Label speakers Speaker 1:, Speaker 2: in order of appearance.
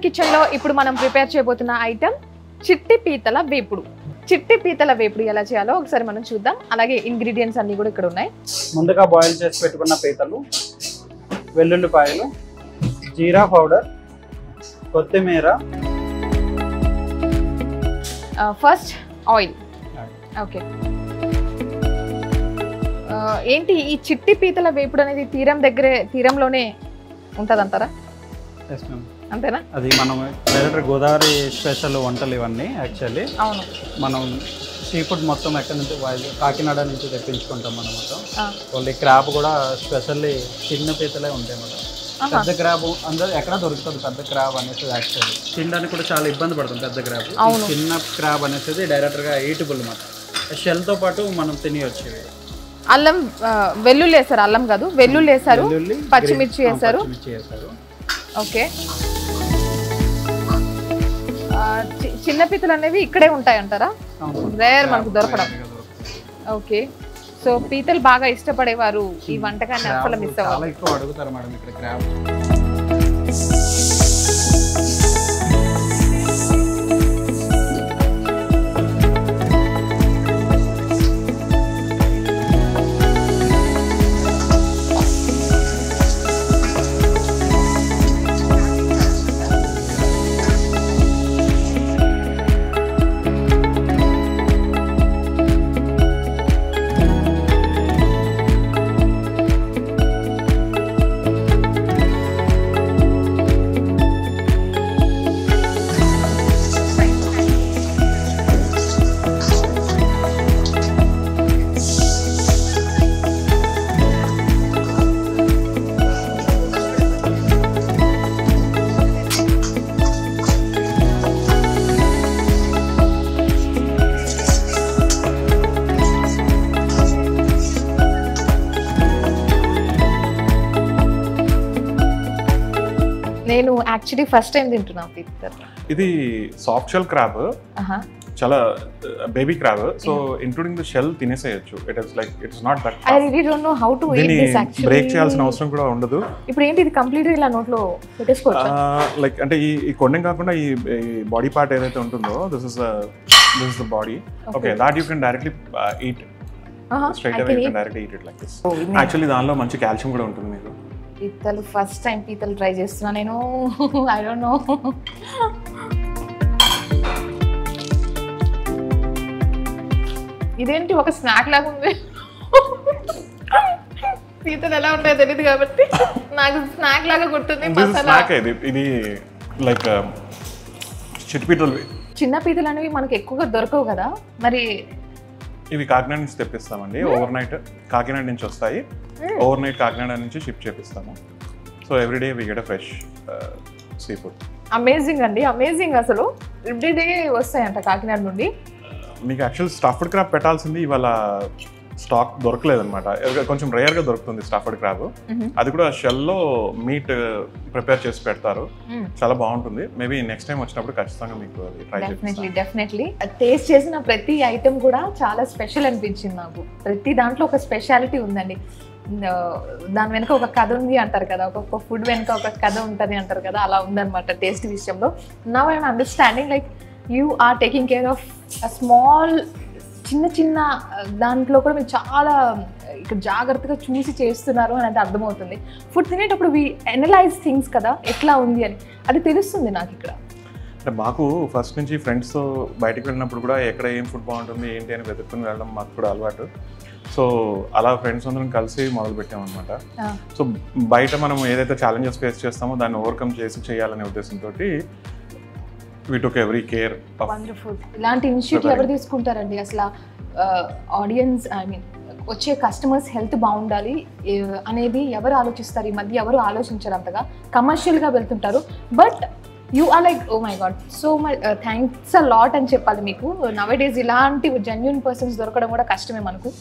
Speaker 1: కిచెన్లో ఇప్పుడు మనం ప్రిపేర్ చేయబోతున్న ఐటమ్ చిట్టి పీతల వేపుడు. చిట్టి పీతల వేపుడు ఎలా చేయాలో ఒకసారి మనం చూద్దాం. అలాగే ఇంగ్రీడియంట్స్ అన్ని కూడా ఇక్కడ ఉన్నాయి.
Speaker 2: ముందుగా బాయిల్ చేసి పెట్టుకున్న పీతలు, వెల్లుల్లిపాయలు, జీరా పౌడర్, కొత్తిమీర.
Speaker 1: First oil. ఓకే, ఏంటి ఈ చిట్టి పీతల వేపుడు అనేది తీరంలోనే ఉంటుందంటారా? అంతేనా? అది
Speaker 2: మనం డైరెక్ట్ గోదావరి స్పెషల్ వంటలు ఇవన్నీ. యాక్చువల్లీ
Speaker 1: అవును,
Speaker 2: మనం సీ ఫుడ్ మొత్తం ఎక్కడి నుంచి కాకినాడ నుంచి తెప్పించుకుంటాం మనం మొత్తం. ఓన్లీ క్రాబ్ కూడా స్పెషల్లీ చిన్న పీతలే ఉంటాయి మనం. పెద్ద క్రాబ్ అందరూ ఎక్కడ దొరుకుతుంది పెద్ద క్రాబ్ అనేసి. యాక్చువల్లీ తినడానికి కూడా చాలా ఇబ్బంది పడుతుంది పెద్ద క్రాబ్. చిన్న క్రాబ్ అనేసి డైరెక్ట్గా ఈటబుల్ అన్నమాట. షెల్తో పాటు మనం తినవచ్చు.
Speaker 1: అల్లం వెల్లుల్లి వేసారు, అల్లం కాదు వెల్లుల్లి వేసారు, పచ్చిమిర్చి వేసారు. ఓకే, చిన్న పీతలు అనేవి ఇక్కడే ఉంటాయి అంటారా? రేర్ మనకు దొరకడం. ఓకే, సో పీతలు బాగా ఇష్టపడేవారు ఈ వంటకాన్ని అసలు మిస్ అవ్వాలి.
Speaker 2: ఎక్కువ అడుగుతారు మేడం ఇక్కడ క్రాబ్.
Speaker 1: నేను యాక్చువల్లీ ఫస్ట్ టైం తింటున్నా పీతలు.
Speaker 3: ఇది సాఫ్ట్ షెల్ క్రాబ్, చాలా baby crab. So including the shell తినేసేయచ్చు. It is like it's not that.
Speaker 1: I really don't know how to eat this actually.
Speaker 3: Break చేయాల్సిన అవసరం కూడా ఉండదు.
Speaker 1: ఇప్పుడు ఏంటి ఇది కంప్లీట్ ఇలా నోట్లో పెట్టేసుకోవచ్చా?
Speaker 3: లైక్ అంటే ఈ కొండెం కాకుండా ఈ బాడీ పార్ట్ ఏదైతే ఉంటుందో this is the body. Okay, that you can directly eat straight away. You can directly eat it like this. Actually దానిలో మంచి కాల్షియం కూడా ఉంటుంది. మీకు
Speaker 1: పీతలు ఫస్ట్ టైం పీతలు ట్రై చేస్తున్నా నేను. I don't know. ఇదేంటి ఒక స్నాక్ లాగా ఉంది. పీతలు ఎలా ఉంటాయో తెలియదు కాబట్టి నాకు స్నాక్ లాగా గుర్తుంది.
Speaker 3: ఇది లైక్ చిట్టి పీతలు.
Speaker 1: చిన్న పీతలు అనేవి మనకి ఎక్కువగా దొరకవు కదా, మరి
Speaker 3: ఇవి కాకినాడ నుంచి తెప్పిస్తామండి. ఓవర్ నైట్ కాకినాడ నుంచి వస్తాయి. ఓవర్ నైట్ కాకినాడ నుంచి షిప్ చేపిస్తాము. So every day we get a fresh seafood.
Speaker 1: Amazing అండి, అమేజింగ్. అసలు ఎవ్రీడే వస్తాయంట కాకినాడ నుండి.
Speaker 3: మీకు యాక్చువల్ స్టఫ్డ్ క్రాబ్ పెట్టాల్సింది ఇవాళ స్టాక్ దొరకలేదన్నమాట. కొంచెం రేర్గా దొరుకుతుంది స్టఫ్డ్ క్రాబ్. అది కూడా షెల్లో మీట్ ప్రిపేర్ చేసి పెడతారు. చాలా బాగుంటుంది. మేబీ నెక్స్ట్ టైం వచ్చినప్పుడు ఖచ్చితంగా మీకు ట్రై చేస్తాను.
Speaker 1: డెఫినెట్లీ టేస్ట్ చేసిన ప్రతి ఐటమ్ కూడా చాలా స్పెషల్ అనిపించింది నాకు. ప్రతి దాంట్లో ఒక స్పెషాలిటీ ఉందండి. దాని వెనుక ఒక కథ ఉంది అంటారు కదా, ఒక్కొక్క ఫుడ్ వెనుక ఒక కథ ఉంటుంది అంటారు కదా, అలా ఉందన్నమాట టేస్ట్ విషయంలో. Now I'm understanding like you are taking care of a small చిన్న దాంట్లో కూడా మీరు చాలా ఇక్కడ జాగ్రత్తగా చూసి చేస్తున్నారు అని అంటే అర్థమవుతుంది. ఫుడ్ తినేటప్పుడు వి అనలైజ్ థింగ్స్ కదా, ఎట్లా ఉంది అని అది తెలుస్తుంది నాకు ఇక్కడ.
Speaker 3: అంటే మాకు ఫస్ట్ నుంచి ఫ్రెండ్స్తో బయటకు వెళ్ళినప్పుడు కూడా ఎక్కడ ఏం ఫుడ్ బాగుంటుంది ఏంటి అని వెతుక్కుని వెళ్ళడం మాకు కూడా అలవాటు. సో అలా ఫ్రెండ్స్ అందరం కలిసి మొదలు పెట్టామన్నమాట. సో బయట మనం ఏదైతే ఛాలెంజెస్ ఫేస్ చేస్తామో దాన్ని ఓవర్కమ్ చేసి చేయాలనే ఉద్దేశంతో we took every care of.
Speaker 1: Wonderful. ఇలాంటి ఇనిషియేటివ్ ఎవరు తీసుకుంటారండి అసలు? ఆడియన్స్ ఐ మీన్ వచ్చే కస్టమర్స్ హెల్త్ బాగుండాలి అనేది ఎవరు ఆలోచిస్తారు? ఈ మధ్య ఎవరు ఆలోచించారు అంతగా. కమర్షియల్గా వెళ్తుంటారు. But you are like oh my God so much thanks a lot అని చెప్పాలి మీకు. నవ్ డేస్ ఇలాంటి జెన్యూన్ పర్సన్స్ దొరకడం కూడా కష్టమే మనకు.